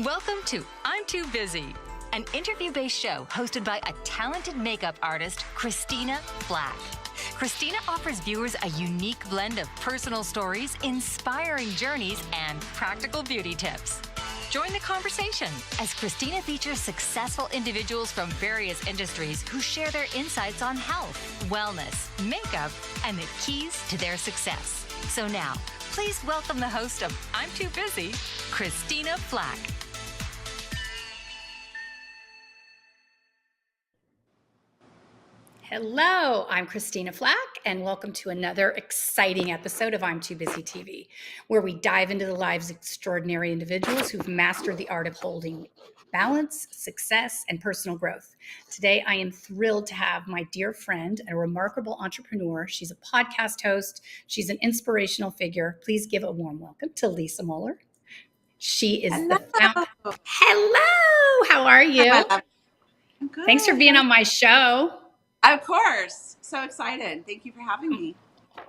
Welcome to I'm Too Busy, an interview-based show hosted by a talented makeup artist, Christina Flach. Christina offers viewers a unique blend of personal stories, inspiring journeys, and practical beauty tips. Join the conversation as Christina features successful individuals from various industries who share their insights on health, wellness, makeup, and the keys to their success. So now, please welcome the host of I'm Too Busy, Christina Flach. Hello, I'm Christina Flach, and welcome to another exciting episode of I'm Too Busy TV, where we dive into the lives of extraordinary individuals who've mastered the art of holding balance, success, and personal growth. Today, I am thrilled to have my dear friend, a remarkable entrepreneur. She's a podcast host. She's an inspirational figure. Please give a warm welcome to Lisa Moeller. She is Hello. the founder. Hello, how are you? I'm good. Thanks for being on my show. Of course. So excited. Thank you for having me.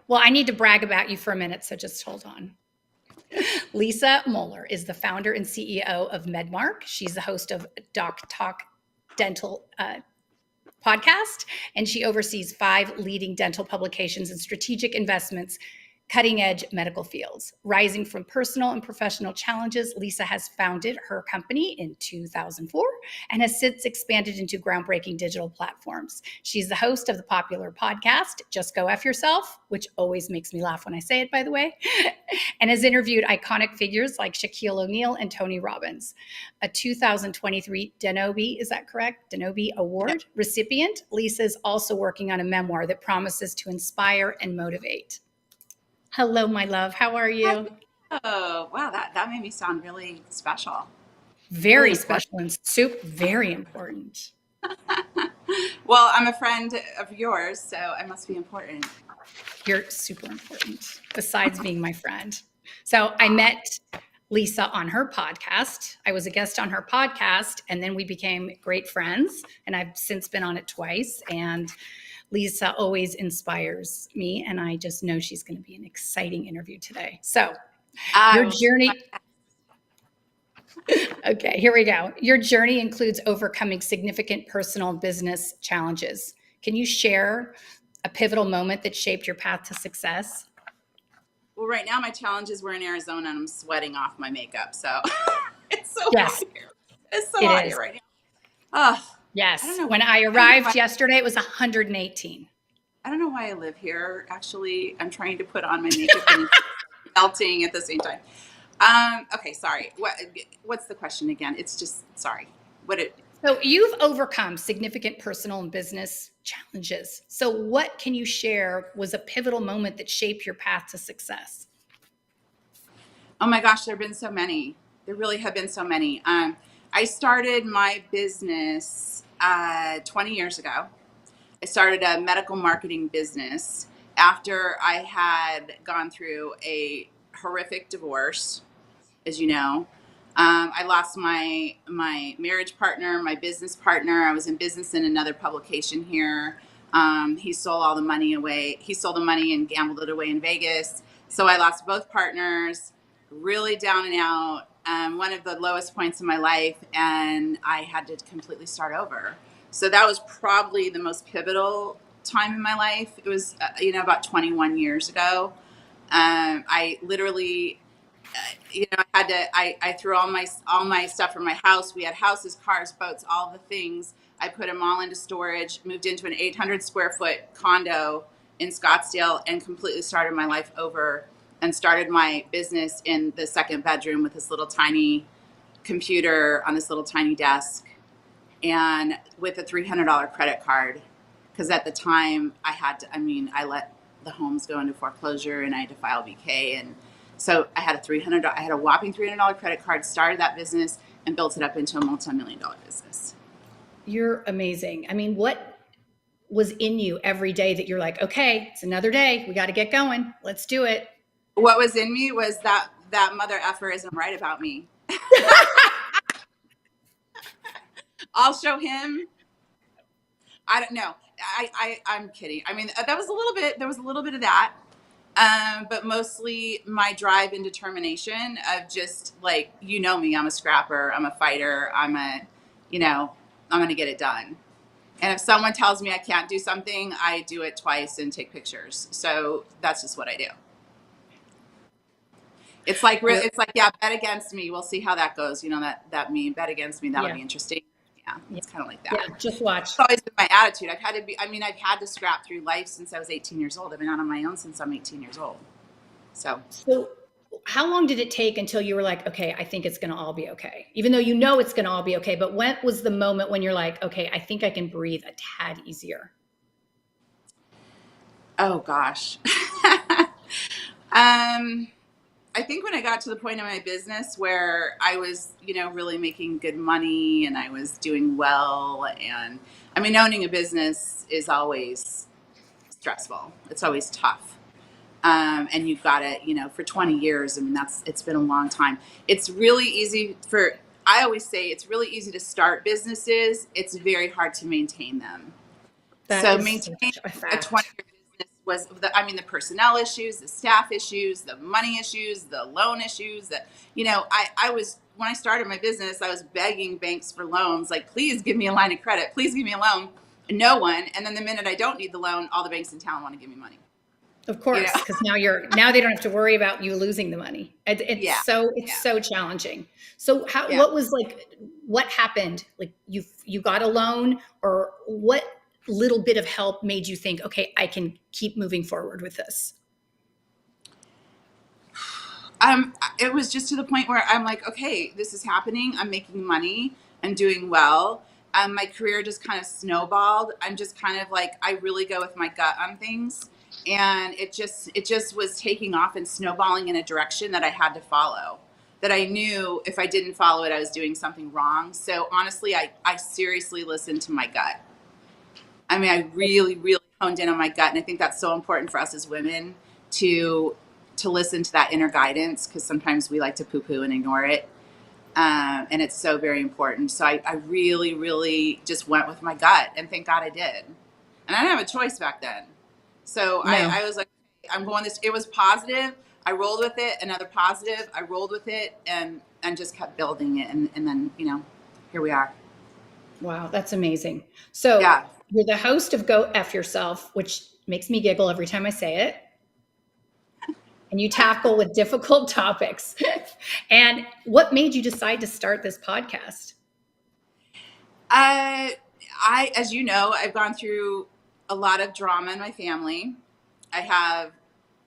Well, I need to brag about you for a minute, so just hold on. Lisa Moeller is the founder and CEO of Medmark. She's the host of Doc Talk Dental podcast, and she oversees 5 leading dental publications and strategic investments, cutting-edge medical fields. Rising from personal and professional challenges, Lisa has founded her company in 2004 and has since expanded into groundbreaking digital platforms. She's the host of the popular podcast, Just Go F Yourself, which always makes me laugh when I say it, by the way, and has interviewed iconic figures like Shaquille O'Neal and Tony Robbins. A 2023 Denobi, is that correct? Denobi Award recipient, Lisa is also working on a memoir that promises to inspire and motivate. Hello, my love. How are you? Oh, wow. That made me sound really special. Very Really special and very important. Well, I'm a friend of yours, so I must be important. You're super important, besides being my friend. So I met Lisa on her podcast. I was a guest on her podcast, and then we became great friends. And I've since been on it twice. And Lisa always inspires me, and I just know she's going to be an exciting interview today. So your journey. Okay, here we go. Your journey includes overcoming significant personal and business challenges. Can you share a pivotal moment that shaped your path to success? Well, right now my challenges were in Arizona and I'm sweating off my makeup. So it's so hot here. It's so hot here right now. Oh, yes. When I arrived yesterday, it was 118. I don't know why I live here. Actually, I'm trying to put on my makeup and melting at the same time. Okay, sorry. What's the question again? It's just, sorry. So you've overcome significant personal and business challenges. So what can you share was a pivotal moment that shaped your path to success? Oh my gosh, there have been so many. There really have been so many. I started my business 20 years ago. I started a medical marketing business after I had gone through a horrific divorce, as you know. I lost my marriage partner, my business partner. I was in business in another publication here. He sold all the money away. He sold the money and gambled it away in Vegas. So I lost both partners, really down and out. One of the lowest points in my life, and I had to completely start over. So that was probably the most pivotal time in my life. It was, about 21 years ago. I literally, I threw all my stuff from my house. We had houses, cars, boats, all the things. I put them all into storage, moved into an 800 square foot condo in Scottsdale, and completely started my life over and started my business in the second bedroom with this little tiny computer on this little tiny desk and with a $300 credit card. Because at the time I let the homes go into foreclosure and I had to file VK. And so I had a whopping $300 credit card, started that business and built it up into a multi-million-dollar business. You're amazing. I mean, what was in you every day that you're like, okay, it's another day. We got to get going. Let's do it. What was in me was that mother effer isn't right about me. I'll show him. I don't know. I'm kidding. I mean, there was a little bit of that. But mostly my drive and determination of just like, you know me, I'm a scrapper, I'm a fighter, you know, I'm going to get it done. And if someone tells me I can't do something, I do it twice and take pictures. So that's just what I do. It's like, yeah, bet against me. We'll see how that goes. You know, that meme, bet against me. That'll be interesting. Yeah, it's kind of like that. Yeah, just watch. It's always been my attitude. I've had to scrap through life since I was 18 years old. I've been out on my own since I'm 18 years old. So how long did it take until you were like, okay, I think it's going to all be okay? Even though you know it's going to all be okay, but when was the moment when you're like, okay, I think I can breathe a tad easier? Oh gosh. I think when I got to the point in my business where I was, you know, really making good money and I was doing well. And I mean, owning a business is always stressful. It's always tough. And you've got it, you know, for 20 years. I mean, it's been a long time. It's really easy I always say it's really easy to start businesses. It's very hard to maintain them. So maintaining a 20-year business was the personnel issues, the staff issues, the money issues, the loan issues. That, you know, when I started my business, I was begging banks for loans, like, please give me a line of credit, please give me a loan. And no one. And then the minute I don't need the loan, all the banks in town want to give me money. Of course, because now they don't have to worry about you losing the money. It's so challenging. So what happened? Like you got a loan, or what little bit of help made you think, okay, I can keep moving forward with this? It was just to the point where I'm like, okay, this is happening. I'm making money. I'm doing well. My career just kind of snowballed. I'm just kind of like, I really go with my gut on things. And it just was taking off and snowballing in a direction that I had to follow, that I knew if I didn't follow it, I was doing something wrong. So honestly, I seriously listened to my gut. I mean, I really, really honed in on my gut. And I think that's so important for us as women to listen to that inner guidance, because sometimes we like to poo-poo and ignore it. And it's so very important. So I really, really just went with my gut, and thank God I did. And I didn't have a choice back then. So no. I was like, I'm going this. It was positive. I rolled with it. Another positive. I rolled with it and just kept building it. And then, you know, here we are. Wow, that's amazing. So you're the host of Go F Yourself, which makes me giggle every time I say it. And you tackle with difficult topics. And what made you decide to start this podcast? As you know, I've gone through a lot of drama in my family. I have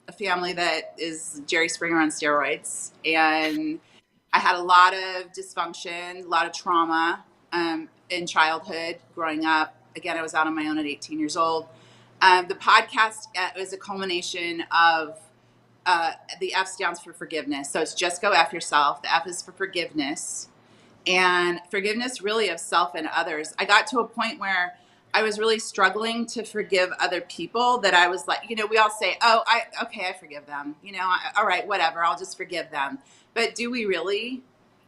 a family that is Jerry Springer on steroids, and I had a lot of dysfunction, a lot of trauma in childhood growing up. Again, I was out on my own at 18 years old. The podcast is a culmination of the F stands for forgiveness. So it's just Go F Yourself. The F is for forgiveness, and forgiveness really of self and others. I got to a point where I was really struggling to forgive other people, that I was like, you know, we all say, oh, I forgive them. You know, all right, whatever, I'll just forgive them. But do we really?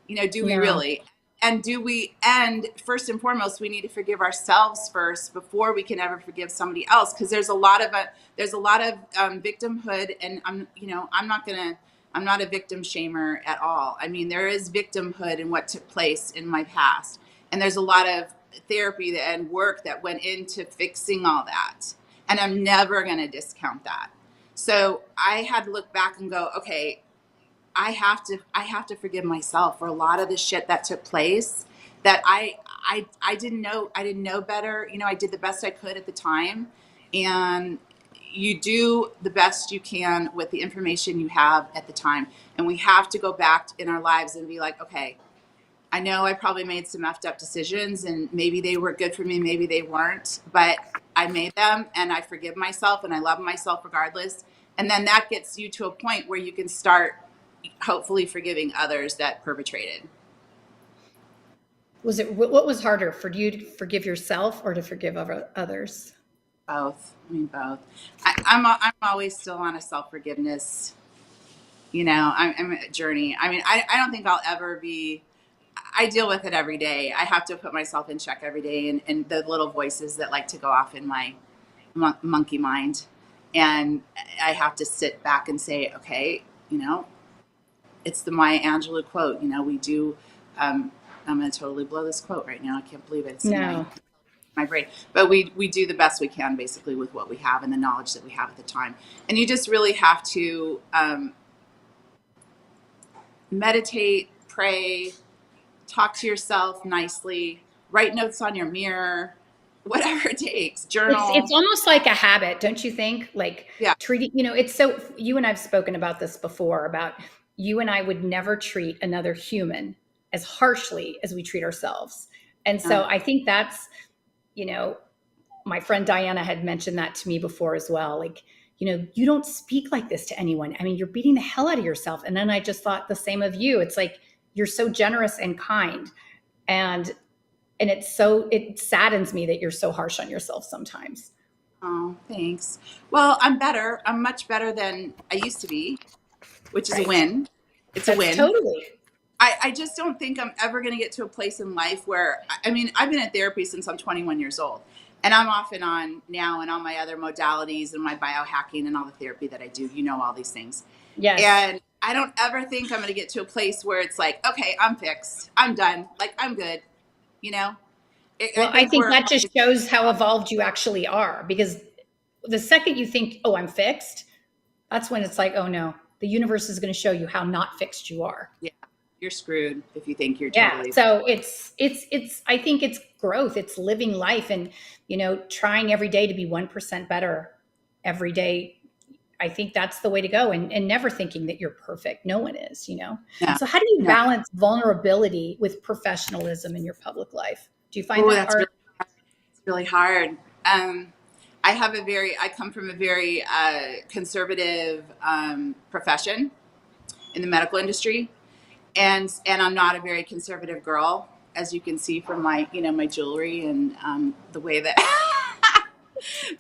You know, do we really? And first and foremost, we need to forgive ourselves first before we can ever forgive somebody else. Because there's a lot of victimhood, and I'm not a victim shamer at all. I mean, there is victimhood in what took place in my past, and there's a lot of therapy and work that went into fixing all that, and I'm never going to discount that. So I had to look back and go, okay, I have to forgive myself for a lot of the shit that took place that I didn't know better. You know, I did the best I could at the time, and you do the best you can with the information you have at the time. And we have to go back in our lives and be like, okay, I know I probably made some effed up decisions, and maybe they were good for me, maybe they weren't, but I made them, and I forgive myself, and I love myself regardless. And then that gets you to a point where you can start hopefully forgiving others that perpetrated. What was harder for you, to forgive yourself or to forgive others? Both. I mean, both. I'm always still on a self-forgiveness, you know, I'm a journey. I mean, I don't think I'll ever be, I deal with it every day. I have to put myself in check every day, and the little voices that like to go off in my monkey mind. And I have to sit back and say, okay, it's the Maya Angelou quote, we do, I'm going to totally blow this quote right now. I can't believe it. It's in No. my brain, but we do the best we can basically with what we have and the knowledge that we have at the time. And you just really have to, meditate, pray, talk to yourself nicely, write notes on your mirror, whatever it takes, journal. It's almost like a habit, don't you think? Like Yeah. treating, it's so, you and I've spoken about this before, about you and I would never treat another human as harshly as we treat ourselves. And so I think that's, my friend Diana had mentioned that to me before as well. Like, you don't speak like this to anyone. I mean, you're beating the hell out of yourself. And then I just thought the same of you. It's like, you're so generous and kind. And it saddens me that you're so harsh on yourself sometimes. Oh, thanks. Well, I'm better. I'm much better than I used to be, which is a win. It's a win. Totally. I just don't think I'm ever going to get to a place in life where, I've been in therapy since I'm 21 years old. And I'm off and on now and all my other modalities and my biohacking and all the therapy that I do, all these things. Yes. And I don't ever think I'm going to get to a place where it's like, okay, I'm fixed. I'm done. Like, I'm good. I think that just shows how evolved you actually are, because the second you think, oh, I'm fixed, that's when it's like, oh no, the universe is going to show you how not fixed you are. Yeah. You're screwed if you think you're totally. So it's I think it's growth. It's living life and, trying every day to be 1% better every day. I think that's the way to go, and never thinking that you're perfect. No one is, Yeah. So how do you balance vulnerability with professionalism in your public life? Do you find that hard? It's really hard. I come from a very conservative profession in the medical industry. And I'm not a very conservative girl, as you can see from my, my jewelry and the way that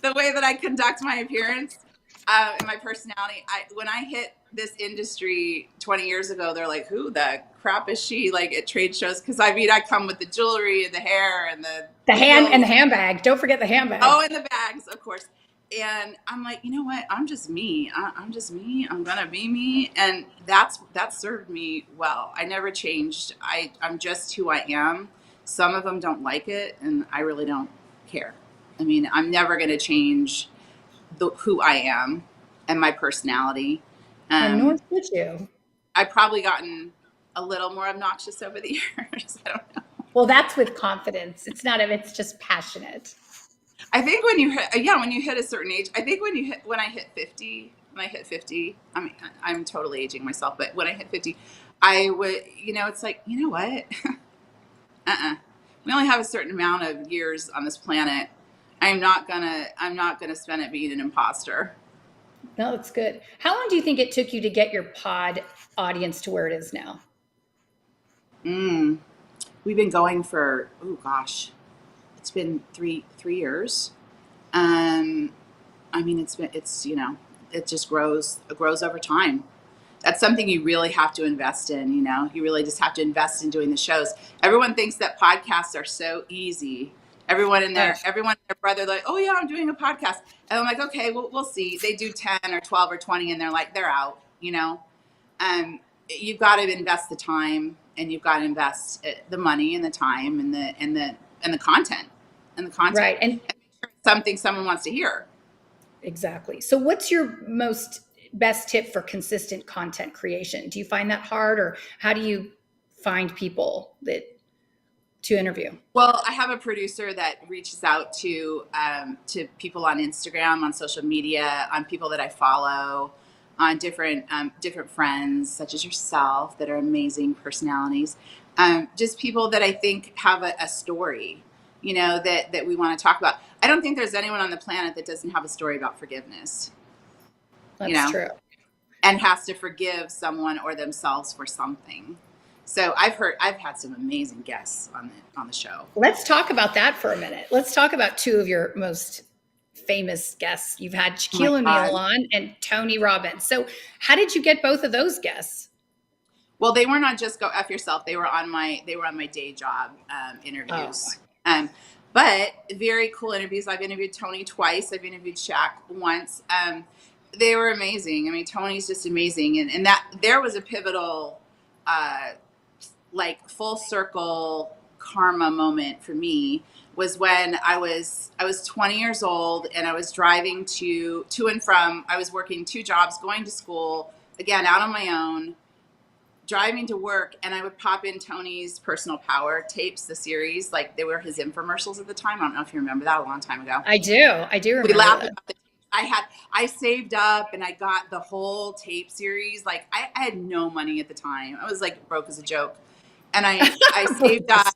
I conduct my appearance and my personality. When I hit this industry 20 years ago, they're like, "Who the crap is she?" Like at trade shows, because I come with the jewelry and the hair and the handbag. Don't forget the handbag. Oh, and the bags, of course. And I'm like, you know what? I'm just me. I'm just me. I'm gonna be me, and that served me well. I never changed. I'm just who I am. Some of them don't like it, and I really don't care. I'm never gonna change who I am and my personality. And nor should you. I've probably gotten a little more obnoxious over the years. I don't know. Well, that's with confidence. It's just passionate. I think when you hit a certain age, I think when I hit 50, I'm totally aging myself, but when I hit 50, I would, it's like, you know what? We only have a certain amount of years on this planet. I'm not gonna spend it being an imposter. No, it's good. How long do you think it took you to get your pod audience to where it is now? We've been going for, it's been three years. It just grows over time. That's something you really have to invest in. You really just have to invest in doing the shows. Everyone thinks that podcasts are so easy. Everyone and their brother, like, oh yeah, I'm doing a podcast. And I'm like, okay, we'll see. They do 10 or 12 or 20 and they're out, you've got to invest the time, and you've got to invest the money and the time and the content. Right. And make sure it's something someone wants to hear. Exactly. So what's your best tip for consistent content creation? Do you find that hard, or how do you find people to interview? Well, I have a producer that reaches out to people on Instagram, on social media, on people that I follow, on different friends such as yourself that are amazing personalities. Just people that I think have a story, that we want to talk about. I don't think there's anyone on the planet that doesn't have a story about forgiveness. That's true. And has to forgive someone or themselves for something. So I've had some amazing guests on the show. Let's talk about that for a minute. Let's talk about two of your most famous guests. You've had Shaquille on and Tony Robbins. So how did you get both of those guests? Well, they were not just Go F Yourself. They were on my day job interviews. But very cool interviews. I've interviewed Tony twice. I've interviewed Shaq once. They were amazing. I mean, Tony's just amazing. And that there was a pivotal, like full circle karma moment for me was when I was 20 years old and I was driving to and from, I was working 2 jobs, going to school, again, out on my own, driving to work, and I would pop in Tony's Personal Power tapes, the series, like they were his infomercials at the time. I don't know if you remember that, a long time ago. I do remember We laughed that. about the I saved up and I got the whole tape series. Like I had no money at the time. I was like broke as a joke. And I saved up,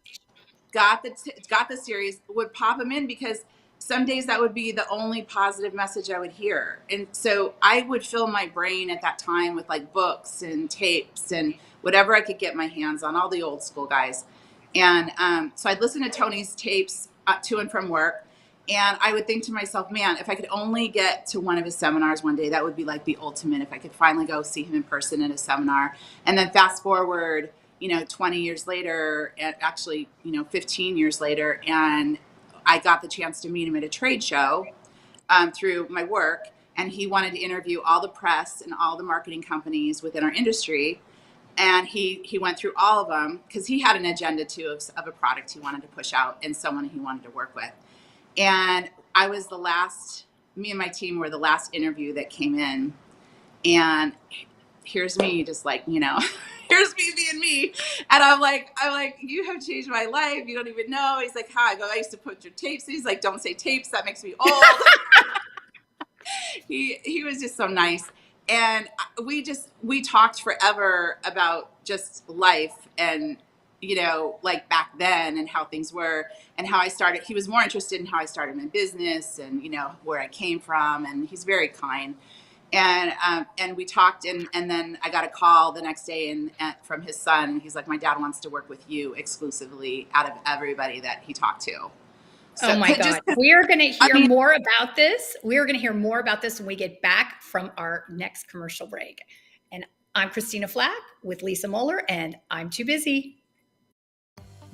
got the series, would pop them in because some days that would be the only positive message I would hear. And so I would fill my brain at that time with like books and tapes and whatever I could get my hands on, all the old school guys. And so I'd listen to Tony's tapes to and from work. And I would think to myself, man, if I could only get to one of his seminars one day, that would be like the ultimate. If I could finally go see him in person at a seminar. And then fast forward, 20 years later, actually, 15 years later, and I got the chance to meet him at a trade show through my work. And he wanted to interview all the press and all the marketing companies within our industry. And he went through all of them because he had an agenda too of a product he wanted to push out and someone he wanted to work with. And I was me and my team were the last interview that came in. And here's me just like, here's me being me. And I'm like, you have changed my life. You don't even know. He's like, hi. I go, I used to put your tapes. He's like, don't say tapes. That makes me old. He was just so nice. And we talked forever about just life and, like back then and how things were and how I started. He was more interested in how I started my business and, where I came from. And he's very kind. And we talked and then I got a call the next day from his son. And he's like, my dad wants to work with you exclusively out of everybody that he talked to. So, oh my God. We are going to hear more about this. We are going to hear more about this when we get back from our next commercial break. And I'm Christina Flach with Lisa Moeller, and I'm too busy.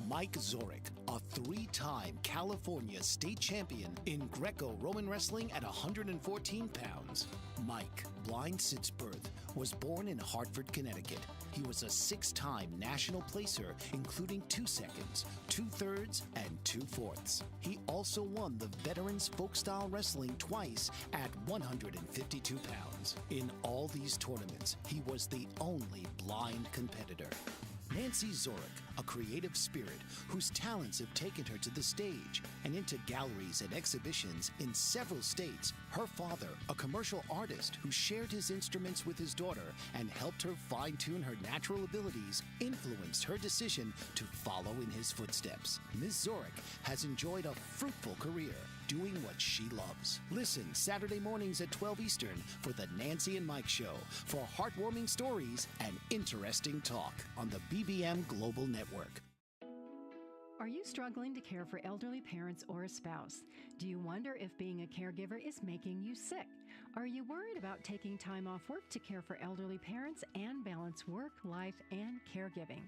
Mike Zorek, a 3-time California state champion in Greco-Roman wrestling at 114 pounds. Mike, blind since birth, was born in Hartford, Connecticut. He was a 6-time national placer, including 2 seconds, 2 thirds, and 2 fourths. He also won the Veterans Folk-Style Wrestling twice at 152 pounds. In all these tournaments, he was the only blind competitor. Nancy Zorek, a creative spirit whose talents have taken her to the stage and into galleries and exhibitions in several states. Her father, a commercial artist who shared his instruments with his daughter and helped her fine-tune her natural abilities, influenced her decision to follow in his footsteps. Ms. Zorek has enjoyed a fruitful career doing what she loves. Listen Saturday mornings at 12 Eastern for the Nancy and Mike Show for heartwarming stories and interesting talk on the BBM Global Network. Are you struggling to care for elderly parents or a spouse? Do you wonder if being a caregiver is making you sick? Are you worried about taking time off work to care for elderly parents and balance work, life, and caregiving?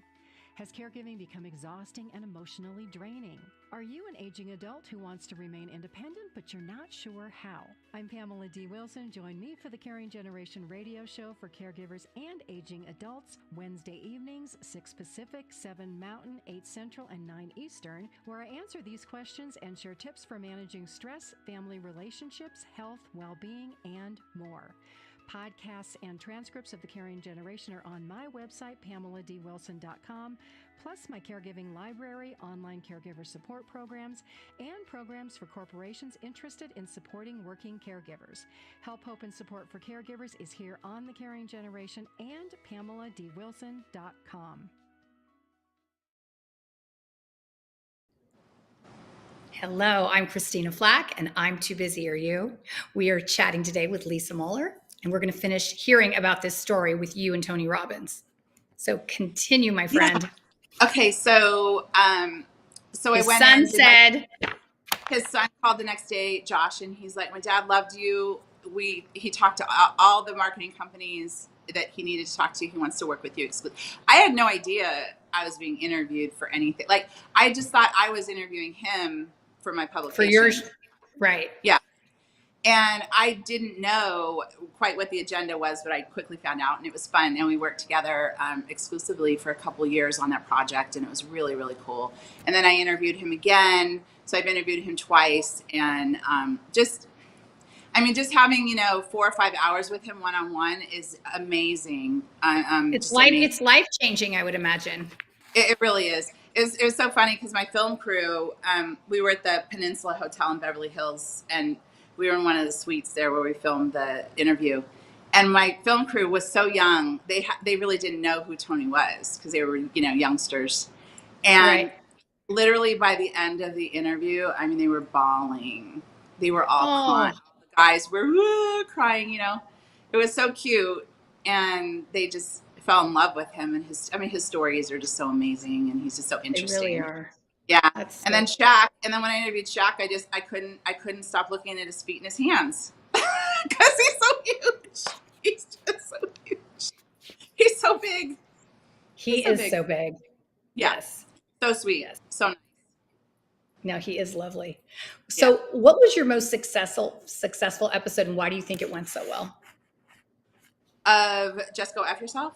Has caregiving become exhausting and emotionally draining? Are you an aging adult who wants to remain independent, but you're not sure how? I'm Pamela D. Wilson. Join me for the Caring Generation radio show for caregivers and aging adults, Wednesday evenings, 6 Pacific, 7 Mountain, 8 Central, and 9 Eastern, where I answer these questions and share tips for managing stress, family relationships, health, well-being, and more. Podcasts and transcripts of The Caring Generation are on my website, PamelaDWilson.com, plus my caregiving library, online caregiver support programs, and programs for corporations interested in supporting working caregivers. Help, hope, and support for caregivers is here on The Caring Generation and PamelaDWilson.com. Hello, I'm Christina Flach, and I'm too busy. Are you? We are chatting today with Lisa Moeller, and we're going to finish hearing about this story with you and Tony Robbins. So continue, my friend. Yeah. Okay, so I went in. His son called the next day, Josh, and he's like, "My dad loved you. He talked to all the marketing companies that he needed to talk to. He wants to work with you exclusively." I had no idea I was being interviewed for anything. Like, I just thought I was interviewing him for my For publication. yours, right. Yeah. And I didn't know quite what the agenda was, but I quickly found out, and it was fun. And we worked together exclusively for a couple of years on that project, and it was really, really cool. And then I interviewed him again. So I've interviewed him twice, and just having, 4 or 5 hours with him one-on-one is amazing. It's Amazing. it's life-changing, I would imagine. It really is. It was so funny because my film crew, we were at the Peninsula Hotel in Beverly Hills, and we were in one of the suites there where we filmed the interview. And my film crew was so young; they really didn't know who Tony was because they were, youngsters. And literally by the end of the interview, I mean, they were bawling. They were all crying. The guys were crying. It was so cute, and they just fell in love with him. And his stories are just so amazing, and he's just so interesting. They really are. Yeah. And then Shaq, and then when I interviewed Shaq, I couldn't stop looking at his feet and his hands because he's so huge. He's just so huge. He's so big. He is so big. Yeah. Yes. So sweet. Yes. So nice. No, he is lovely. So what was your most successful episode, and why do you think it went so well? Of Just Go F Yourself?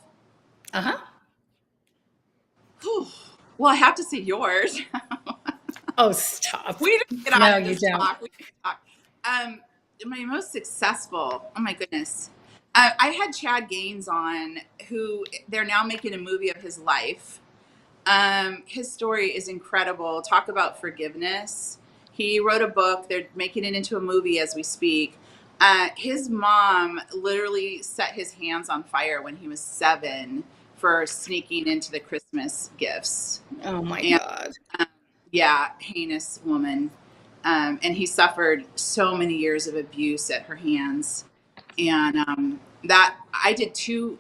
Uh-huh. Well, I have to see yours. Oh, stop. We don't get No, on you this don't. talk. We can talk. My most successful, oh my goodness. I had Chad Gaines on, who they're now making a movie of his life. His story is incredible. Talk about forgiveness. He wrote a book. They're making it into a movie as we speak. His mom literally set his hands on fire when he was 7 for sneaking into the Christmas gifts. Oh my God. Heinous woman. And he suffered so many years of abuse at her hands. And that I did two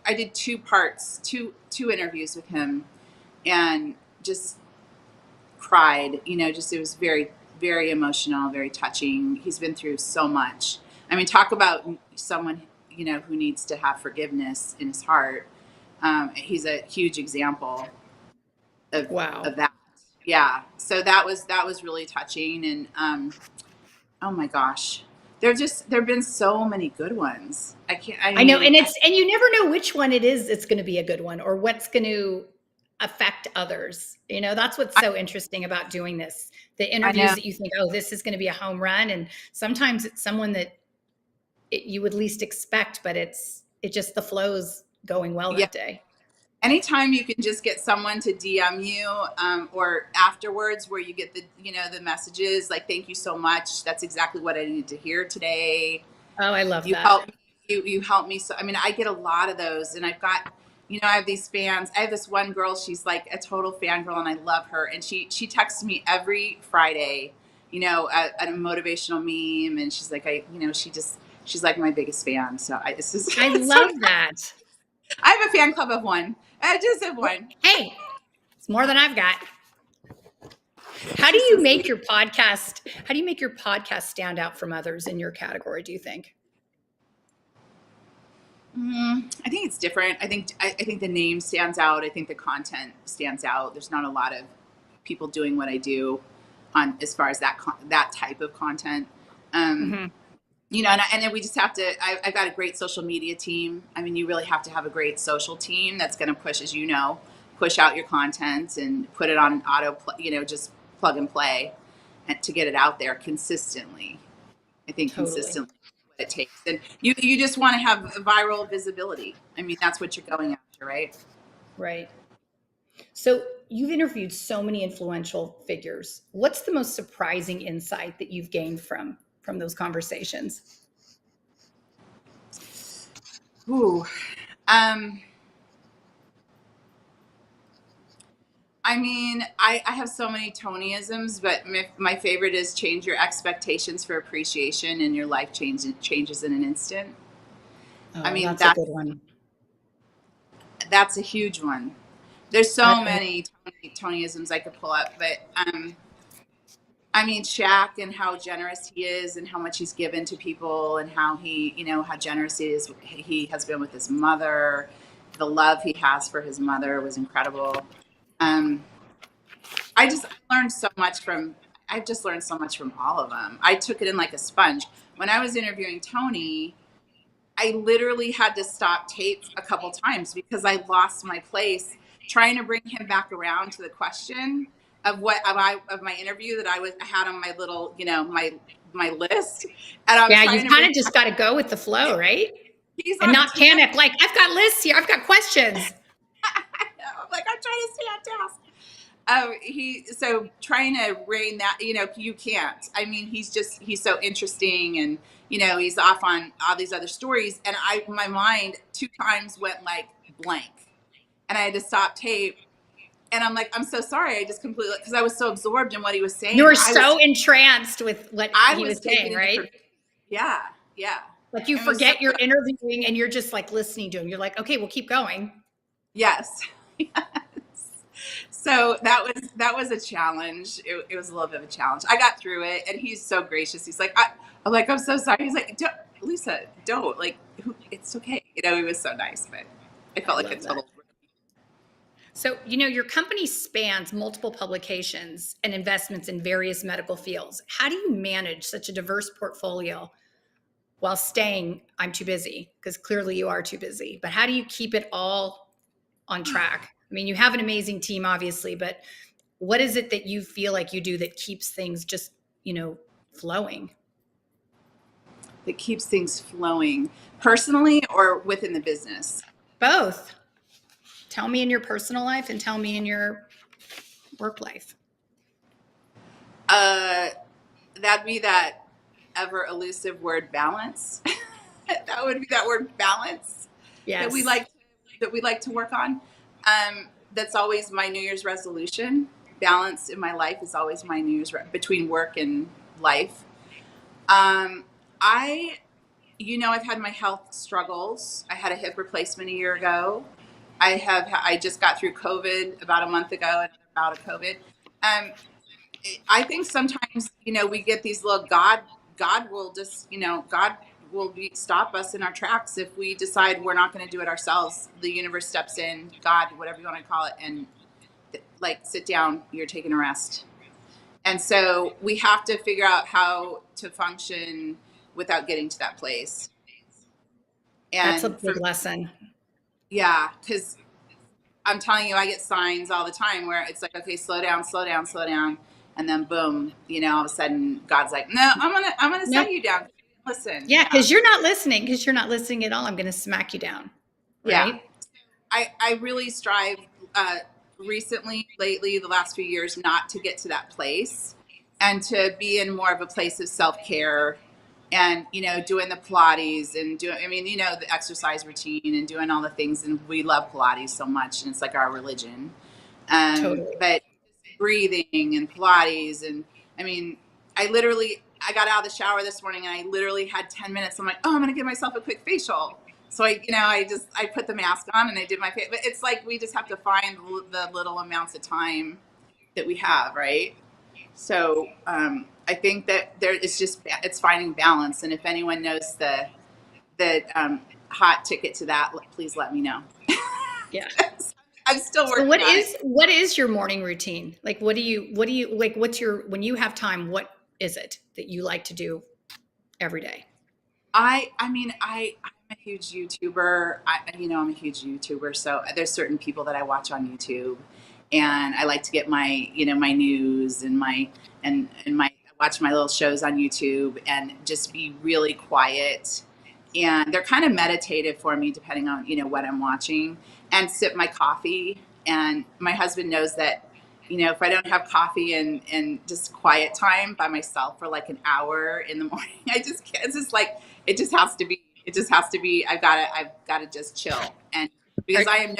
parts, two interviews with him, and just cried. It was very, very emotional, very touching. He's been through so much. I mean, talk about someone, who needs to have forgiveness in his heart. He's a huge example of that. Yeah. So that was really touching. And, oh my gosh, there've been so many good ones. I know. And you never know which one it is. It's going to be a good one, or what's going to affect others. That's what's so interesting about doing this. The interviews that you think, oh, this is going to be a home run. And sometimes it's someone that you would least expect, but it just, the flow's going well that day. Anytime you can just get someone to DM you, or afterwards where you get the, the messages like, thank you so much. That's exactly what I needed to hear today. Oh, I love that. You helped me. So, I mean, I get a lot of those, and I've got, I have these fans. I have this one girl, she's like a total fangirl, and I love her. And she texts me every Friday, a motivational meme. And she's like, she's like my biggest fan. So I love that. I have a fan club of one. I just have one. Hey, it's more than I've got. How do you make your podcast stand out from others in your category, do you think? I think it's different. I think the name stands out. I think the content stands out. There's not a lot of people doing what I do on as far as that type of content. And then we just have to, I've got a great social media team. I mean, you really have to have a great social team that's going to push, as push out your content and put it on auto play, just plug and play, and to get it out there consistently. I think consistently what it takes. And you just want to have viral visibility. I mean, that's what you're going after, right? Right. So you've interviewed so many influential figures. What's the most surprising insight that you've gained from those conversations? Ooh. I mean, I have so many Tonyisms, but my favorite is change your expectations for appreciation and your life changes in an instant. Oh, I mean, that's a good one. That's a huge one. There's so many Tonyisms I could pull up, but I mean, Shaq and how generous he is and how much he's given to people and how he, how generous he has been with his mother. The love he has for his mother was incredible. I learned so much from, I've just learned so much from all of them. I took it in like a sponge. When I was interviewing Tony, I literally had to stop tape a couple times because I lost my place trying to bring him back around to the question of of my interview that I had on my little, my list. And You kind of just got to go with the flow, right? And not panic. Like, I've got lists here. I've got questions. I'm trying to stay on task. So trying to rein that, you can't. I mean, he's so interesting, and he's off on all these other stories, and my mind 2 times went like blank, and I had to stop tape, and I'm like, I'm so sorry, I just completely, because I was so absorbed in what he was saying. You were so entranced with what he was saying, right? Yeah. Like you forget you're interviewing and you're just like listening to him. You're like, okay, we'll keep going. Yes. So that was a challenge. It was a little bit of a challenge. I got through it, and he's so gracious. He's like, I'm like, I'm so sorry. He's like, Lisa, don't, like, it's okay. He was so nice, but I felt like a total. So, your company spans multiple publications and investments in various medical fields. How do you manage such a diverse portfolio while staying, I'm too busy? Because clearly you are too busy, but how do you keep it all on track? I mean, you have an amazing team, obviously, but what is it that you feel like you do that keeps things just, flowing? That keeps things flowing personally or within the business? Both. Tell me in your personal life and tell me in your work life. That'd be that ever elusive word, balance. That would be that word, balance. Yes. That we like to work on. That's always my New Year's resolution. Balance in my life is always my New Year's between work and life. I've had my health struggles. I had a hip replacement a year ago. I just got through COVID about a month ago, and out of COVID. I think sometimes, we get these little God will just, God will stop us in our tracks if we decide we're not going to do it ourselves. The universe steps in, God, whatever you want to call it, and like, sit down, you're taking a rest. And so we have to figure out how to function without getting to that place. And that's a big lesson. Yeah, because I'm telling you, I get signs all the time where it's like, okay, slow down. And then boom, all of a sudden God's like, no, I'm gonna set you down. Listen. Yeah, because you're not listening. Because you're not listening at all. I'm going to smack you down. Right? Yeah. I really strive lately, the last few years, not to get to that place, and to be in more of a place of self-care, and, doing the Pilates and the exercise routine and doing all the things. And we love Pilates so much, and it's like our religion. Totally. But breathing and Pilates, and I got out of the shower this morning, and I literally had 10 minutes. I'm like, I'm going to give myself a quick facial. So I put the mask on and I did my face. But it's like, we just have to find the little amounts of time that we have. Right. So, I think that it's finding balance. And if anyone knows the hot ticket to that, please let me know. Yeah. I'm still working. So what is your morning routine? Like, what do you like, when you have time, what is it that you like to do every day? I'm a huge YouTuber. I'm a huge YouTuber. So there's certain people that I watch on YouTube, and I like to get my, my news and watch my little shows on YouTube, and just be really quiet. And they're kind of meditative for me, depending on, what I'm watching, and sip my coffee. And my husband knows that, if I don't have coffee and just quiet time by myself for like an hour in the morning, I just can't. It's just like, it just has to be, I've got to just chill. And because I am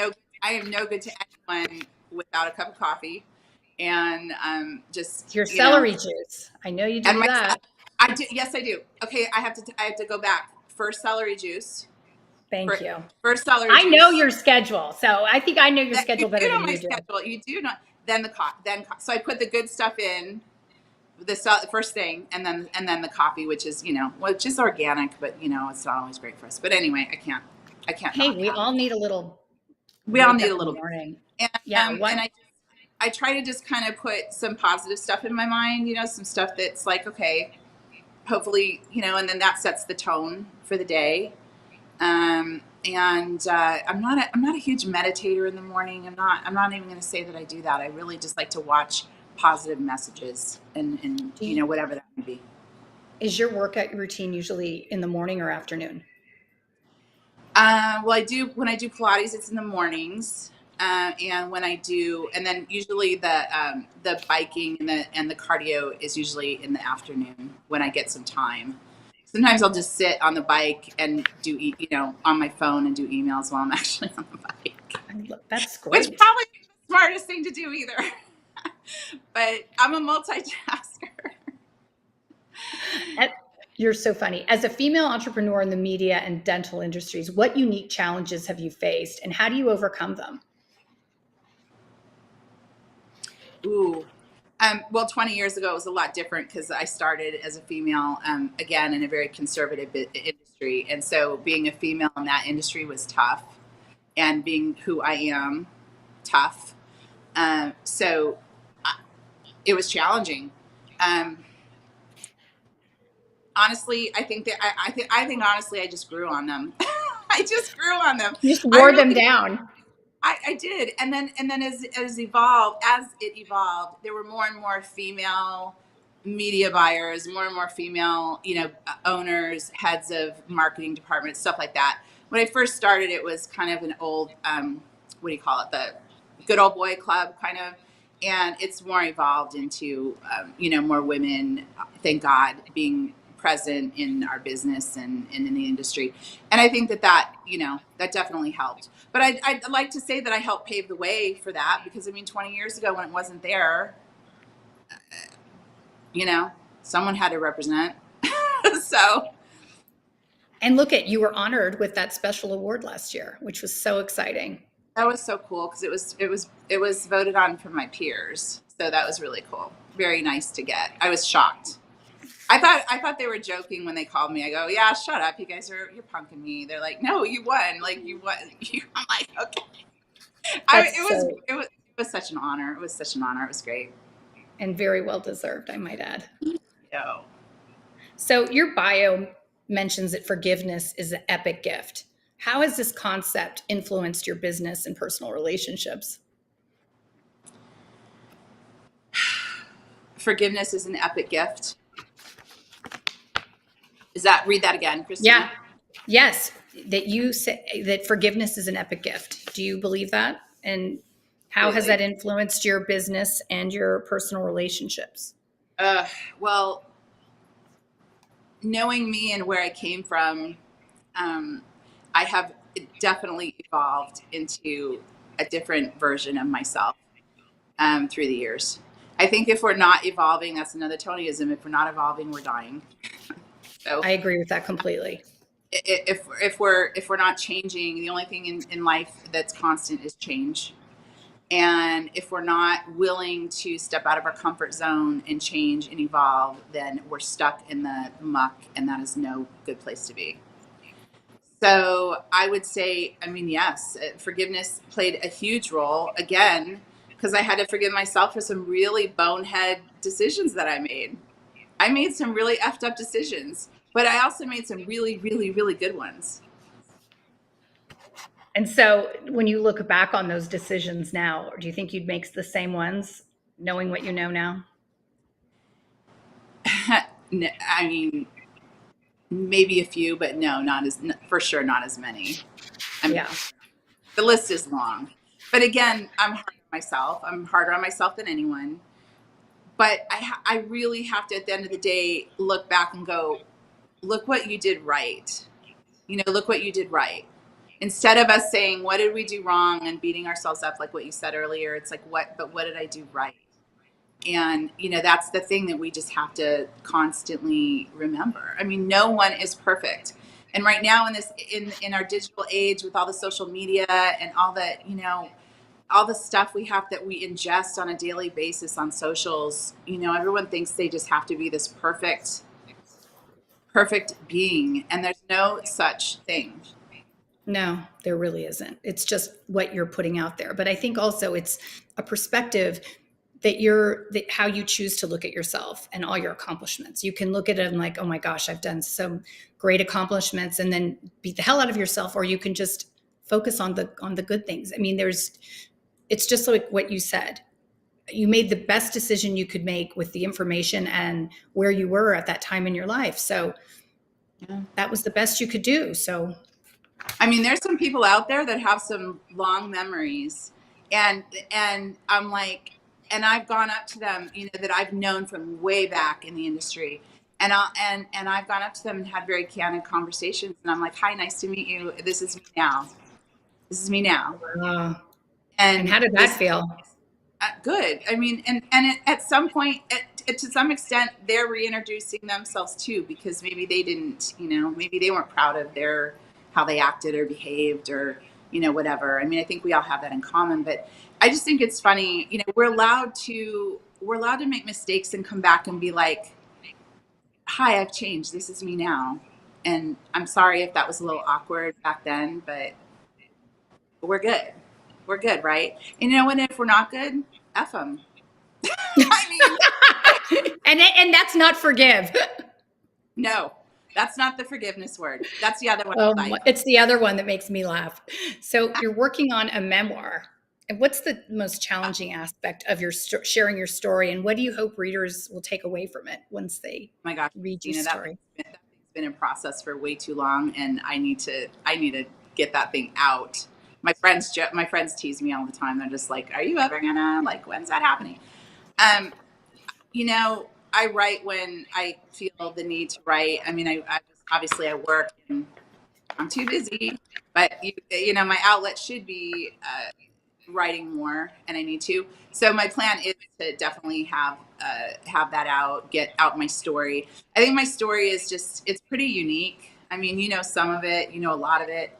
no good to anyone without a cup of coffee. And just your celery juice. I know you do that. I do. Yes, I do. Okay. I have to go back. First celery juice. Thank you. First celery juice. I know your schedule. So I think I know your schedule better than you do. Schedule. You do not. Then so I put the good stuff in the first thing, and then the coffee, which is, which is organic, but it's not always great for us. But anyway, I can't. Hey, we all need a little. We all need a little morning. And, yeah. And I try to just kind of put some positive stuff in my mind, some stuff that's like, okay, hopefully, and then that sets the tone for the day. I'm not a huge meditator in the morning. I'm not even going to say that I do that. I really just like to watch positive messages and whatever that may be. Is your workout routine usually in the morning or afternoon? Well, when I do Pilates, it's in the mornings. And then usually the biking and the cardio is usually in the afternoon when I get some time. Sometimes I'll just sit on the bike and do, on my phone and do emails while I'm actually on the bike. That's great. Which probably isn't the smartest thing to do either. But I'm a multitasker. You're so funny. As a female entrepreneur in the media and dental industries, what unique challenges have you faced and how do you overcome them? Ooh. Well, 20 years ago, it was a lot different because I started as a female, again, in a very conservative industry. And so being a female in that industry was tough, and being who I am, tough. So it was challenging. Honestly, I think honestly, I just grew on them. I just grew on them. You just wore them down. I did. And then as it evolved, there were more and more female media buyers, more and more female, owners, heads of marketing departments, stuff like that. When I first started, it was kind of an old, what do you call it? The good old boy club kind of, and it's more evolved into, more women, thank God, being present in our business and in the industry. And I think that definitely helped. But I'd like to say that I helped pave the way for that, because 20 years ago when it wasn't there, someone had to represent. So. And look you were honored with that special award last year, which was so exciting. That was so cool because it was voted on from my peers. So that was really cool. Very nice to get. I was shocked. I thought they were joking when they called me. I go, yeah, shut up. You guys you're punking me. They're like, no, you won. Like you won. I'm like, okay. It was such an honor. It was such an honor. It was great. And very well deserved, I might add. Yeah. So your bio mentions that forgiveness is an epic gift. How has this concept influenced your business and personal relationships? Forgiveness is an epic gift. Read that again, Christina? Yeah. Yes. That you say that forgiveness is an epic gift. Do you believe that? And how has that influenced your business and your personal relationships? Well, knowing me and where I came from, I have definitely evolved into a different version of myself through the years. I think if we're not evolving, that's another Tonyism. If we're not evolving, we're dying. So I agree with that completely. If we're not changing, the only thing in life that's constant is change. And if we're not willing to step out of our comfort zone and change and evolve, then we're stuck in the muck, and that is no good place to be. So I would say, yes, forgiveness played a huge role, again, because I had to forgive myself for some really bonehead decisions that I made. I made some really effed up decisions, but I also made some really, really, really good ones. And so when you look back on those decisions now, do you think you'd make the same ones knowing what you know now? Maybe a few, but no, for sure not as many. Yeah. The list is long. But again, I'm hard on myself. I'm harder on myself than anyone. But I really have to, at the end of the day, look back and go, look what you did right. Look what you did right. Instead of us saying, what did we do wrong, and beating ourselves up, like what you said earlier, it's like, what did I do right? And, that's the thing that we just have to constantly remember. No one is perfect. And right now in our digital age, with all the social media and all the, all the stuff that we ingest on a daily basis on socials, everyone thinks they just have to be this perfect being. And there's no such thing. No, there really isn't. It's just what you're putting out there. But I think also it's a perspective that how you choose to look at yourself and all your accomplishments. You can look at it and like, oh my gosh, I've done some great accomplishments, and then beat the hell out of yourself, or you can just focus on the good things. I mean, it's just like what you said. You made the best decision you could make with the information and where you were at that time in your life. So that was the best you could do. So I mean, there's some people out there that have some long memories, and I'm like, and I've gone up to them, that I've known from way back in the industry, and I've gone up to them and had very candid conversations, and I'm like, hi, nice to meet you. This is me now. This is me now. And how did that feel? Good. I mean, at some point, to some extent, they're reintroducing themselves too, because maybe they didn't, maybe they weren't proud of how they acted or behaved, or, whatever. I mean, I think we all have that in common, but I just think it's funny, we're allowed to make mistakes and come back and be like, hi, I've changed. This is me now. And I'm sorry if that was a little awkward back then, but we're good. We're good, right? And if we're not good, F them. I mean, and that's not forgive. No, that's not the forgiveness word. That's the other one. It's the other one that makes me laugh. So you're working on a memoir. And what's the most challenging aspect of your sharing your story? And what do you hope readers will take away from it once they read your story? That thing's been in process for way too long, and I need to get that thing out. My friends tease me all the time. They're just like, "Are you ever gonna, when's that happening?" I write when I feel the need to write. I mean, I just, obviously I work and I'm too busy, but my outlet should be writing more, and I need to. So my plan is to definitely have that out, get out my story. I think my story is it's pretty unique. I mean, some of it, a lot of it.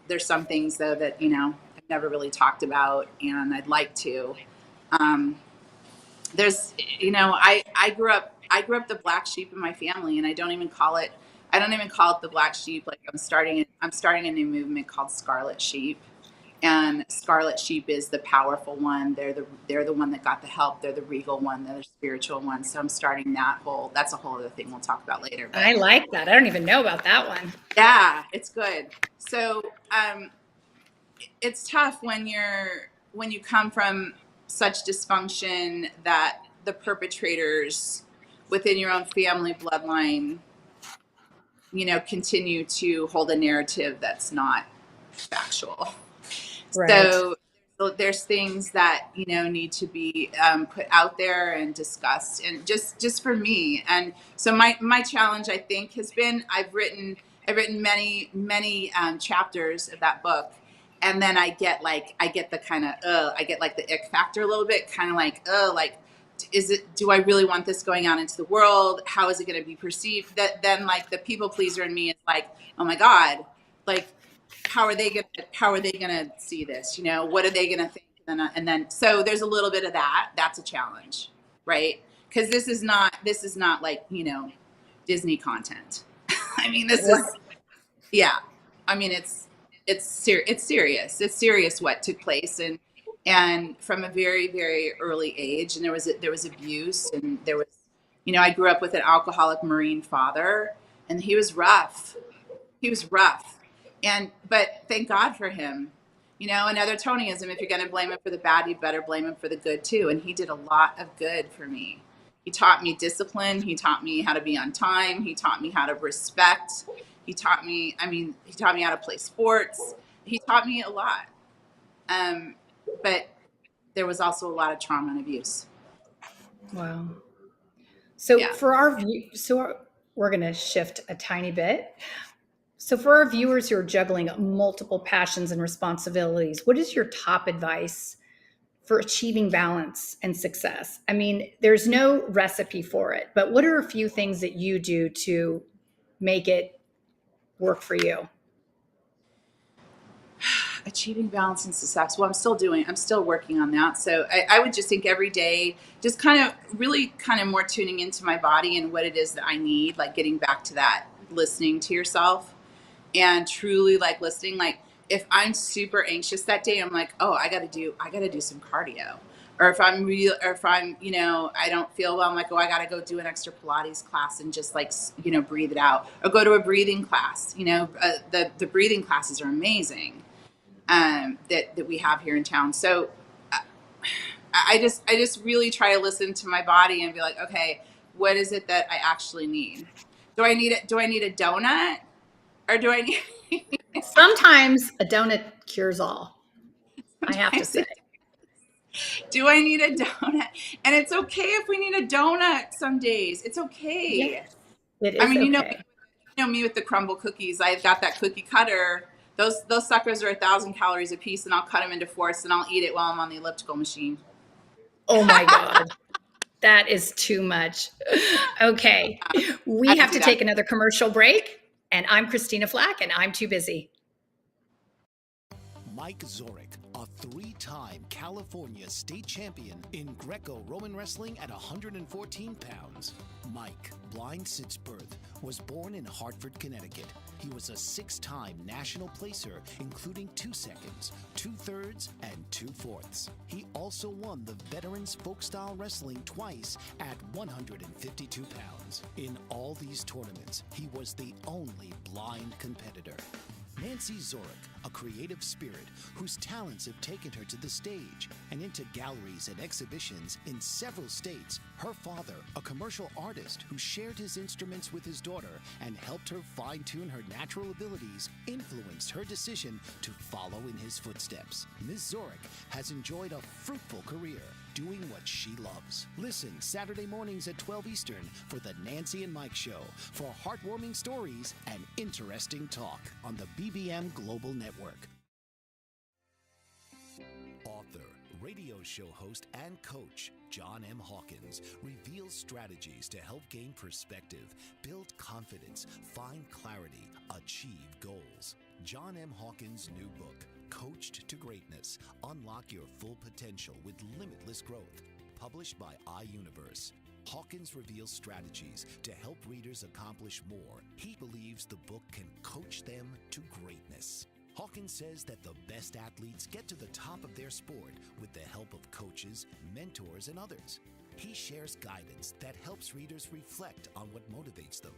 There's some things though that, I've never really talked about, and I'd like to. There's, I grew up the black sheep in my family, and I don't even call it the black sheep. Like I'm starting a new movement called Scarlet Sheep, and Scarlet Sheep is the powerful one. They're the one that got the help. They're the regal one. They're the spiritual one. So I'm starting that's a whole other thing we'll talk about later. But I like that. I don't even know about that one. Yeah, it's good. So, it's tough when you come from such dysfunction that the perpetrators within your own family bloodline, continue to hold a narrative that's not factual. Right. So there's things that, need to be put out there and discussed, and just for me. And so my challenge, I think, has been, I've written many chapters of that book. And then I get the kind of, I get like the ick factor a little bit, kind of like, do I really want this going out into the world? How is it going to be perceived? That then, like, the people pleaser in me is like, oh my God, like, how are they gonna see this? What are they gonna think? And then so there's a little bit of that. That's a challenge, right? Because this is not like, Disney content. I mean, this is, yeah. I mean, it's serious. It's serious what took place, and from a very, very early age. And there was abuse, and there was, I grew up with an alcoholic Marine father, and he was rough. But thank God for him. Another Tonyism, if you're going to blame him for the bad, you better blame him for the good too. And he did a lot of good for me. He taught me discipline. He taught me how to be on time. He taught me how to respect. He taught me how to play sports. He taught me a lot. But there was also a lot of trauma and abuse. Wow. So yeah. We're going to shift a tiny bit. So for our viewers who are juggling multiple passions and responsibilities, what is your top advice for achieving balance and success? I mean, there's no recipe for it, but what are a few things that you do to make it work for you? Achieving balance and success. Well, I'm still working on that. So I would just think every day, just really more tuning into my body and what it is that I need, like getting back to that, listening to yourself. and truly like listening. Like if I'm super anxious that day, I'm like, oh, I gotta do some cardio. Or if I'm I don't feel well, I'm like, oh, I gotta go do an extra Pilates class and just like, breathe it out, or go to a breathing class. The breathing classes are amazing, that we have here in town. So I just really try to listen to my body and be like, okay, what is it that I actually need? Do I need it? Do I need a donut, or do I need? Sometimes a donut cures all, I have to say. Do I need a donut? And it's okay if we need a donut some days. It's okay. Yes, it I is mean, okay. me with the crumble cookies. I've got that cookie cutter. Those suckers are 1,000 calories a piece, and I'll cut them into fourths, and I'll eat it while I'm on the elliptical machine. Oh my God. That is too much. Okay. We have to take another commercial break. And I'm Christina Flach, and I'm too busy. Mike Zorek, a three-time California state champion in Greco-Roman wrestling at 114 pounds. Mike, blind since birth, was born in Hartford, Connecticut. He was a six-time national placer, including 2 seconds, 2/3, and 2/4. He also won the Veterans Folk-Style Wrestling twice at 152 pounds. In all these tournaments, he was the only blind competitor. Nancy Zorek, a creative spirit whose talents have taken her to the stage and into galleries and exhibitions in several states. Her father, a commercial artist who shared his instruments with his daughter and helped her fine-tune her natural abilities, influenced her decision to follow in his footsteps. Ms. Zorek has enjoyed a fruitful career doing what she loves. Listen Saturday mornings at 12 Eastern for the Nancy and Mike Show for heartwarming stories and interesting talk on the BBM Global Network. Author, radio show host, and coach John M. Hawkins reveals strategies to help gain perspective, build confidence, find clarity, achieve goals. John M. Hawkins' new book, Coached to Greatness, Unlock Your Full Potential with Limitless Growth, published by iUniverse. Hawkins reveals strategies to help readers accomplish more. He believes the book can coach them to greatness. Hawkins says that the best athletes get to the top of their sport with the help of coaches, mentors, and others. He shares guidance that helps readers reflect on what motivates them.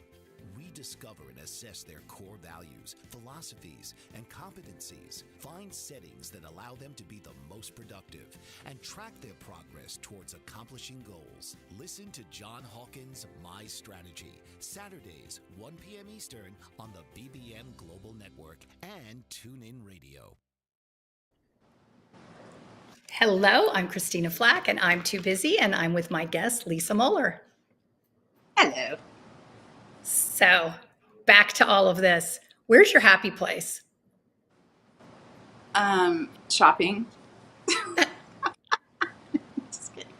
Rediscover and assess their core values, philosophies, and competencies. Find settings that allow them to be the most productive and track their progress towards accomplishing goals. Listen to John Hawkins' My Strategy, Saturdays, 1 p.m. Eastern on the BBM Global Network and TuneIn Radio. Hello, I'm Christina Flach, and I'm too busy, and I'm with my guest, Lisa Moeller. Hello. So, back to all of this. Where's your happy place? Shopping. Just kidding.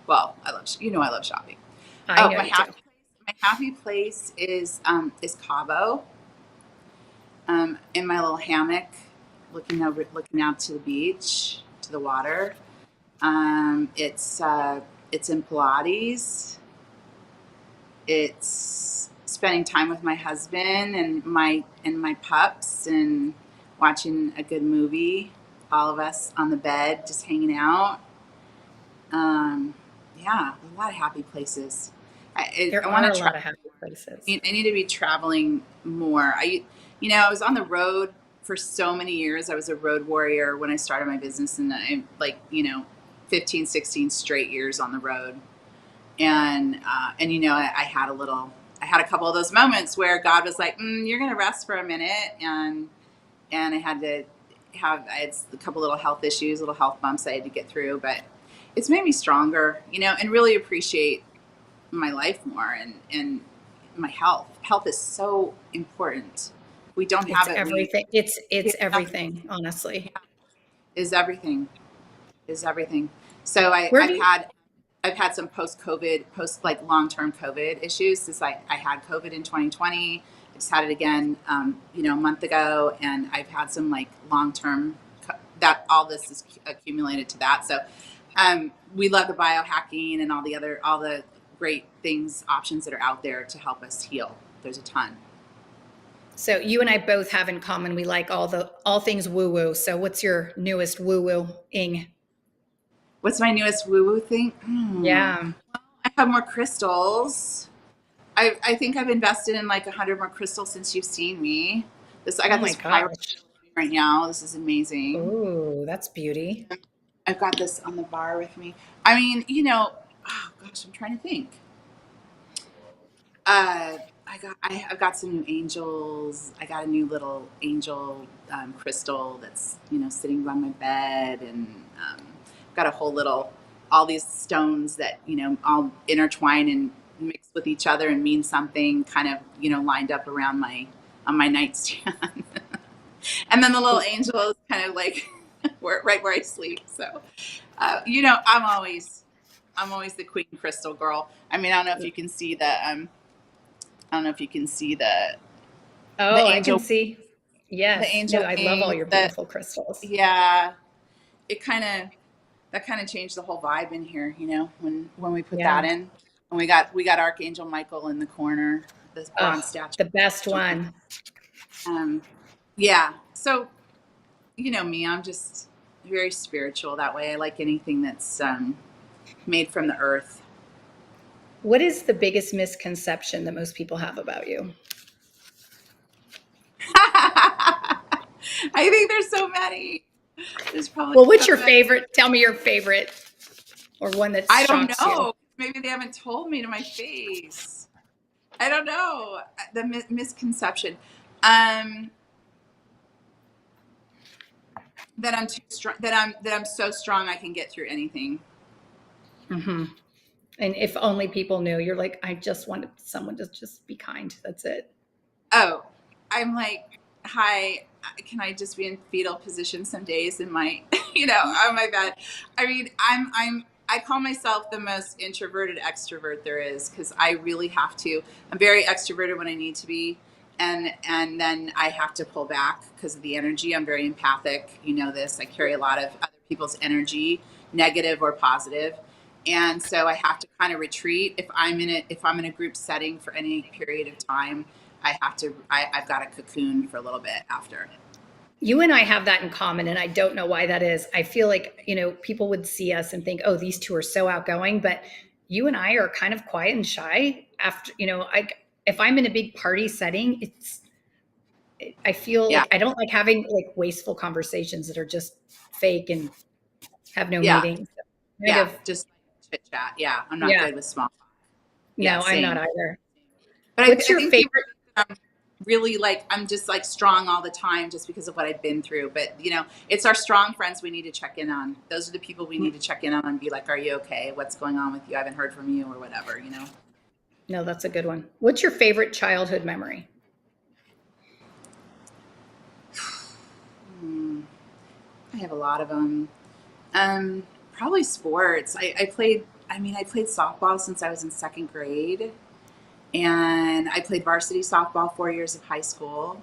Well, I love shopping. I know my you happy do. my happy place is Cabo. In my little hammock, looking out to the beach, to the water. It's in Pilates. It's spending time with my husband and my pups and watching a good movie. All of us on the bed, just hanging out. Yeah, a lot of happy places. There I are want a to lot of happy places. I need to be traveling more. I was on the road for so many years. I was a road warrior when I started my business, and I 15, 16 straight years on the road. And I had a couple of those moments where God was like, you're going to rest for a minute. And I had a couple little health issues, little health bumps I had to get through, but it's made me stronger, and really appreciate my life more and my health. Health is so important. We don't have it. Everything. It's everything, honestly. Is everything. So I've had some post-COVID, long-term COVID issues since I had COVID in 2020. I just had it again, a month ago, and I've had some long-term that all this is accumulated to that. So we love the biohacking and all the great options that are out there to help us heal. There's a ton. So you and I both have in common, we like all things woo-woo. So what's your newest woo-woo-ing? What's my newest woo-woo thing? Yeah. I have more crystals. I think I've invested in like 100 more crystals since you've seen me. I Oh got my this pyro gosh. right now. This is amazing. Ooh, that's beauty. I've got this on the bar with me. I mean, you know, oh gosh, I'm trying to think. I've got some new angels. I got a new little angel crystal that's, you know, sitting by my bed, and got a whole little, all these stones that, you know, all intertwine and mix with each other and mean something, kind of, you know, lined up around on my nightstand. And then the little angel is kind of like right where I sleep. So, you know, I'm always the queen crystal girl. I mean, I don't know if you can see I don't know if you can see the Oh, I can angel, see. the Yes. No, angel I love all wings. your beautiful crystals. Yeah, it kind of, that kind of changed the whole vibe in here. You know, when we put that Yeah. in, and we got Archangel Michael in the corner, this bronze Oh, statue. the best one. Um, yeah. So, you know me, I'm just very spiritual that way. I like anything that's made from the earth. What is the biggest misconception that most people have about you? I think there's so many. There's probably Well, what's so your many. favorite? Tell me your favorite or one that I don't shocks you. know. Maybe they haven't told me to my face. I don't know. The misconception. Um, that I'm too strong. That I'm so strong I can get through anything. Hmm. And if only people knew, you're like, I just wanted someone to just be kind. That's it. Oh, I'm like, hi. Can I just be in fetal position some days in my, you know, on my bed? I mean, I call myself the most introverted extrovert there is, because I really have to. I'm very extroverted when I need to be, and then I have to pull back because of the energy. I'm very empathic. You know this. I carry a lot of other people's energy, negative or positive. And so I have to kind of retreat if I'm in a group setting for any period of time. I've got a cocoon for a little bit after. You and I have that in common, and I don't know why that is. I feel like, people would see us and think, oh, these two are so outgoing, but you and I are kind of quiet and shy after, if I'm in a big party setting, I feel Yeah. like I don't like having like wasteful conversations that are just fake and have no Yeah. meaning. So kind Yeah. of, Just chit chat. Yeah. I'm not yeah, good with small talk. Yeah. no, I'm not Same. either. But What's I your think people favorite? really like, I'm just like strong all the time just because of what I've been through. But, you know, it's our strong friends we need to check in on. Those are the people we need to check in on and be like, are you okay? What's going on with you? I haven't heard from you or whatever, you know? No, that's a good one. What's your favorite childhood memory? I have a lot of them. Probably sports. I played softball since I was in second grade, and I played varsity softball 4 years of high school.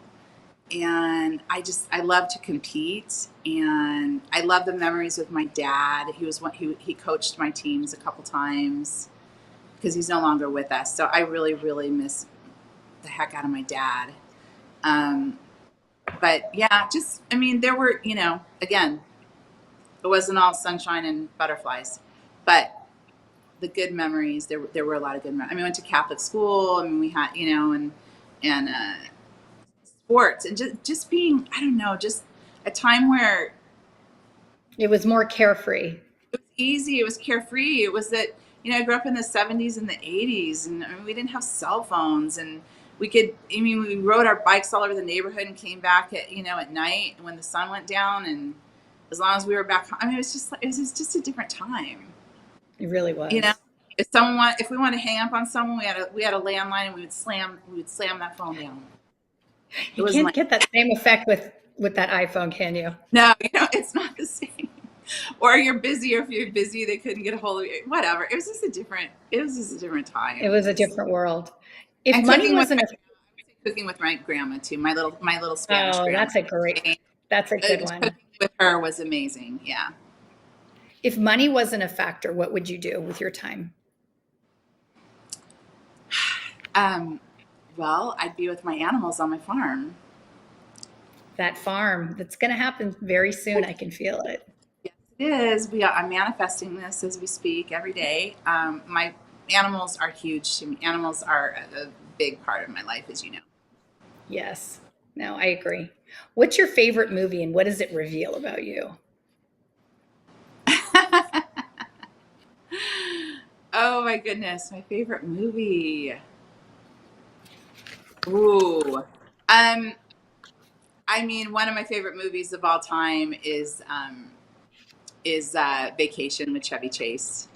And I love to compete, and I love the memories with my dad. He coached my teams a couple times because he's no longer with us. So I really, really miss the heck out of my dad. Um, but yeah, there were, again, it wasn't all sunshine and butterflies, but the good memories, there were a lot of good memories. I mean, I went to Catholic school. I mean, we had, and sports, and just being, I don't know, just a time where It was more carefree. it was easy. It was carefree. It was that, I grew up in the 70s and the 80s, and I mean, we didn't have cell phones, and we rode our bikes all over the neighborhood and came back at night when the sun went down. And as long as we were back home, I mean, it was just a different time. It really You know, was. if we wanted to hang up on someone, we had a landline, and we would slam that phone down. It You wasn't can't like, get that same effect with that iPhone, can you? no, it's not the same. Or you're busy, or if you're busy, they couldn't get a hold of you. Whatever. It was just a different time. It was a different world. If And money wasn't a cooking with my grandma too. My little Spanish oh, grandma. that's a good one. Cooking with her was amazing. Yeah. If money wasn't a factor, what would you do with your time? Well, I'd be with my animals on my farm. That farm, that's going to happen very soon. I can feel it. Yes, it is. I'm manifesting this as we speak every day. My animals are huge to me. Animals are a big part of my life, as you know. Yes. No, I agree. What's your favorite movie and what does it reveal about you? Oh my goodness, my favorite movie. Ooh. I mean, one of my favorite movies of all time is Vacation with Chevy Chase.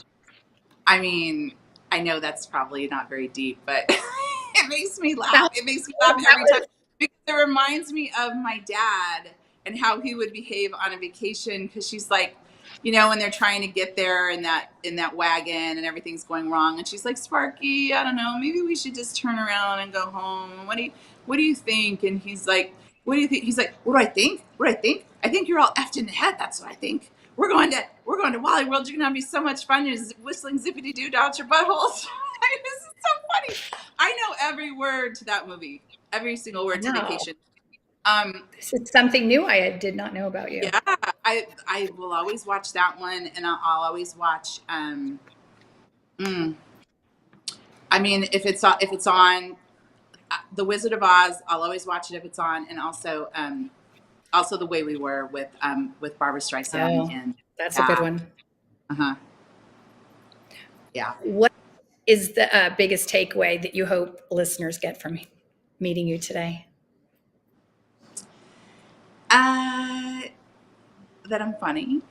I mean, I know that's probably not very deep, but it makes me laugh. It makes me laugh every time because it reminds me of my dad and how he would behave on a vacation. Because she's like, when they're trying to get there in that wagon and everything's going wrong, and she's like, Sparky, I don't know, maybe we should just turn around and go home. What do you think? And he's like, what do you think? He's like, what do I think? What do I think? I think you're all effed in the head. That's what I think. We're going to Wally World. You're gonna be so much fun. You're whistling zippity doo out your buttholes. This is so funny. I know every word to that movie, every single word to Vacation. This is something new I did not know about you. Yeah, I will always watch that one, and I'll always watch. I mean, if it's on The Wizard of Oz, I'll always watch it if it's on, and also The Way We Were with Barbara Streisand. And that's a good one. Yeah. What is the biggest takeaway that you hope listeners get from meeting you today? That I'm funny.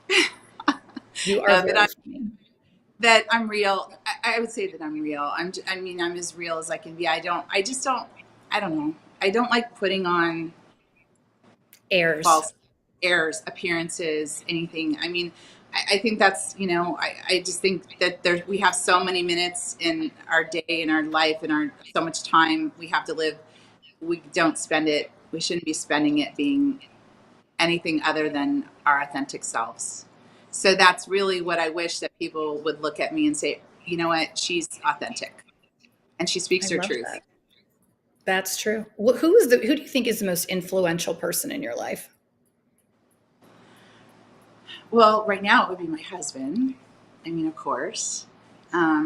You are funny. That I'm real. I would say that I'm real. I'm as real as I can be. I don't know. I don't like putting on false airs, appearances, anything. I mean, I think that's, I just think that we have so many minutes in our day, in our life, and so much time we have to live. We don't spend it. We shouldn't be spending it being anything other than our authentic selves. So that's really what I wish that people would look at me and say, you know what, she's authentic and she speaks her truth. That. That's true. Well, who do you think is the most influential person in your life? Well, right now it would be my husband. I mean, of course,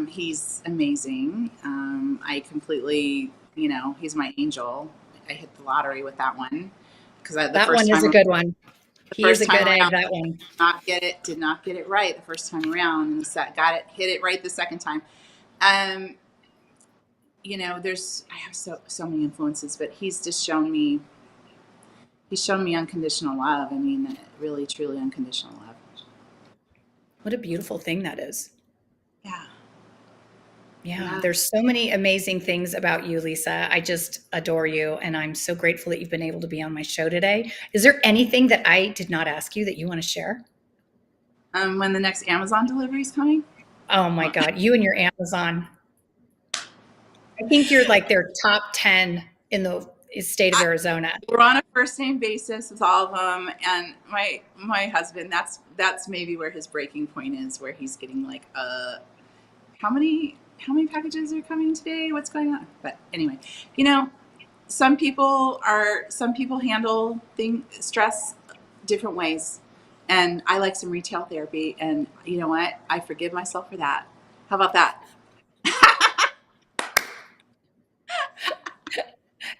he's amazing. I completely, he's my angel. I hit the lottery with that one. That one is a good one. He is a good egg, that one. Did not get it right the first time around, and hit it right the second time. I have so many influences, but he's just shown me unconditional love. I mean, really, truly unconditional love. What a beautiful thing that is. Yeah. There's so many amazing things about you, Lisa. I just adore you. And I'm so grateful that you've been able to be on my show today. Is there anything that I did not ask you that you want to share? When the next Amazon delivery is coming? Oh my God. You and your Amazon. I think you're like their top 10 in the state of Arizona. We're on a first name basis with all of them. And my husband, that's maybe where his breaking point is, where he's getting like, how many packages are coming today? What's going on? But anyway, some people handle stress different ways. And I like some retail therapy. And you know what? I forgive myself for that. How about that?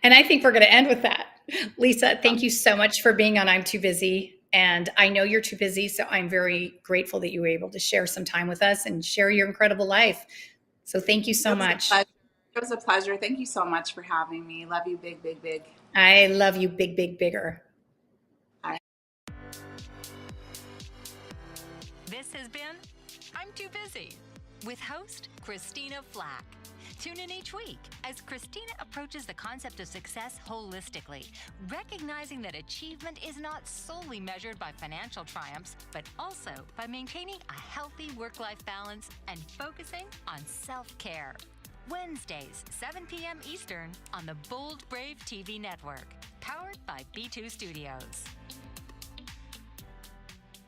And I think we're going to end with that. Lisa, thank you so much for being on I'm Too Busy. And I know you're too busy, so I'm very grateful that you were able to share some time with us and share your incredible life. So thank you so much. It was a pleasure. Thank you so much for having me. Love you, big, big, big. I love you, big, big, bigger. This has been I'm Too Busy with host Christina Flach. Tune in each week as Christina approaches the concept of success holistically, recognizing that achievement is not solely measured by financial triumphs, but also by maintaining a healthy work-life balance and focusing on self-care. Wednesdays, 7 p.m. Eastern on the Bold Brave TV network, powered by B2 Studios.